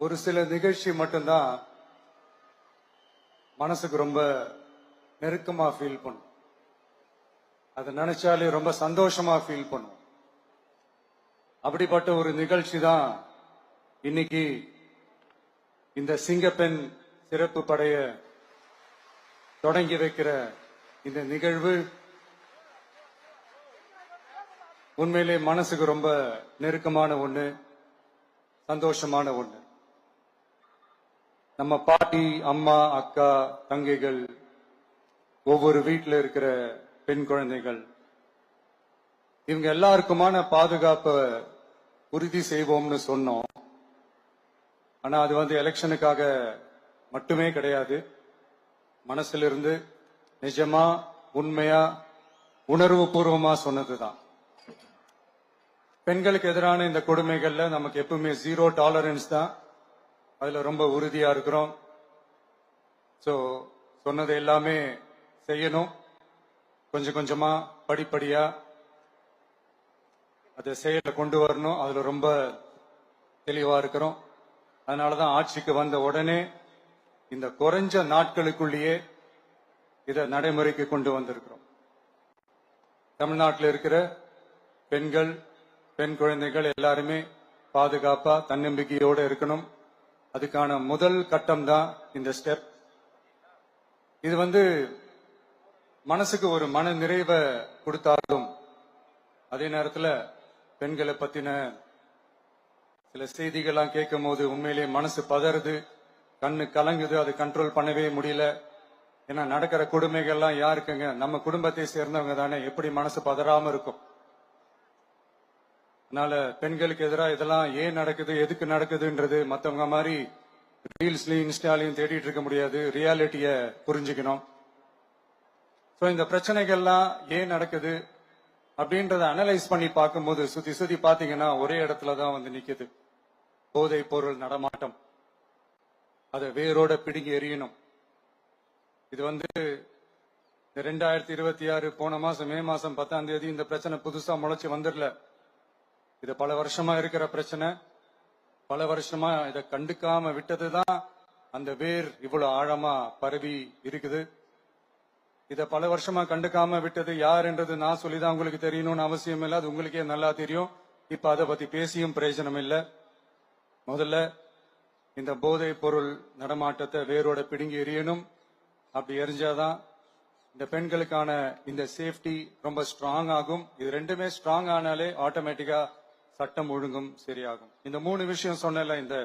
ஒரு சில நிகழ்ச்சி மட்டும்தான் மனசுக்கு ரொம்ப நெருக்கமா ஃபீல் பண்ணும். அதை நினைச்சாலே ரொம்ப சந்தோஷமா ஃபீல் பண்ணும். அப்படிப்பட்ட ஒரு நிகழ்ச்சி தான் இன்னைக்கு இந்த சிங்கப்பெண் சிறப்பு படைய தொடங்கி வைக்கிற இந்த நிகழ்வு. உண்மையிலே மனசுக்கு ரொம்ப நெருக்கமான ஒண்ணு, சந்தோஷமான ஒண்ணு. நம்ம பாட்டி, அம்மா, அக்கா, தங்கைகள், ஒவ்வொரு வீட்டில் இருக்கிற பெண் குழந்தைகள், இவங்க எல்லாருக்குமான பாதுகாப்பை உறுதி செய்வோம்னு சொன்னோம். ஆனா அது எலெக்ஷனுக்காக மட்டுமே கிடையாது. மனசுல இருந்து நிஜமா, உண்மையா, உணர்வு பூர்வமா சொன்னதுதான். பெண்களுக்கு எதிரான இந்த கொடுமைகள்ல நமக்கு எப்பவுமே 0 டாலரன்ஸ் தான். அதுல ரொம்ப உறுதியா இருக்கிறோம். சோ சொன்னது எல்லாமே செய்யணும். கொஞ்சம் கொஞ்சமா, படிப்படியா அதை செயல கொண்டு வரணும். அதுல ரொம்ப தெளிவா இருக்கிறோம். அதனாலதான் ஆட்சிக்கு வந்த உடனே இந்த குறைஞ்ச நாட்களுக்குள்ளேயே இதை நடைமுறைக்கு கொண்டு வந்திருக்கிறோம். தமிழ்நாட்டில் இருக்கிற பெண்கள், பெண் குழந்தைகள் எல்லாருமே பாதுகாப்பா, தன்னம்பிக்கையோட இருக்கணும். அதுக்கான முதல் கட்டம் தான் இந்த ஸ்டெப். இது மனசுக்கு ஒரு மன நிறைவை கொடுத்தாலும், அதே நேரத்தில் பெண்களை பத்தின சில செய்திகள்லாம் கேட்கும் போது உண்மையிலேயே மனசு பதறுது, கண்ணு கலங்குது. அது கண்ட்ரோல் பண்ணவே முடியல. ஏன்னா நடக்கிற கொடுமைகள்லாம் யாருக்குங்க? நம்ம குடும்பத்தை சேர்ந்தவங்க தானே. எப்படி மனசு பதறாம இருக்கும்? அதனால பெண்களுக்கு எதிராக இதெல்லாம் ஏன் நடக்குது, எதுக்கு நடக்குதுன்றது மற்றவங்க மாதிரி ரீல்ஸ்லயும் இன்ஸ்டாலையும் தேடிட்டு இருக்க முடியாது. ரியாலிட்டிய புரிஞ்சுக்கணும். இந்த பிரச்சனைகள்லாம் ஏன் நடக்குது அப்படின்றத அனலைஸ் பண்ணி பார்க்கும்போது சுத்தி சுத்தி பாத்தீங்கன்னா ஒரே இடத்துலதான் நிக்குது. போதை பொருள் நடமாட்டம். அதை வேரோட பிடுங்கி எறியணும். இது 2026 போன மாசம் மே மாசம் 10ஆம் தேதி இந்த பிரச்சனை புதுசா முளைச்சு வந்துடல. இது பல வருஷமா இருக்கிற பிரச்சனை. பல வருஷமா இதை கண்டுக்காம விட்டதுதான் அந்த வேர் இவ்வளவு ஆழமா பரவி இருக்குது. இத பல வருஷமா கண்டுக்காம விட்டது யார் என்றது நான் சொல்லிதான் உங்களுக்கு தெரியணும்னு அவசியம் இல்லை. அது உங்களுக்கே நல்லா தெரியும். இப்ப அதை பத்தி பேசியும் பிரயோஜனம் இல்லை. முதல்ல இந்த போதை பொருள் நடமாட்டத்தை வேரோட பிடுங்கி எறியணும். அப்படி எரிஞ்சாதான் இந்த பெண்களுக்கான இந்த சேஃப்டி ரொம்ப ஸ்ட்ராங் ஆகும். இது ரெண்டுமே ஸ்ட்ராங் ஆனாலே ஆட்டோமேட்டிக்கா சட்டம் ஒழுங்கும் சரியாகும். இந்த 3 விஷயம் சொன்னல, இந்த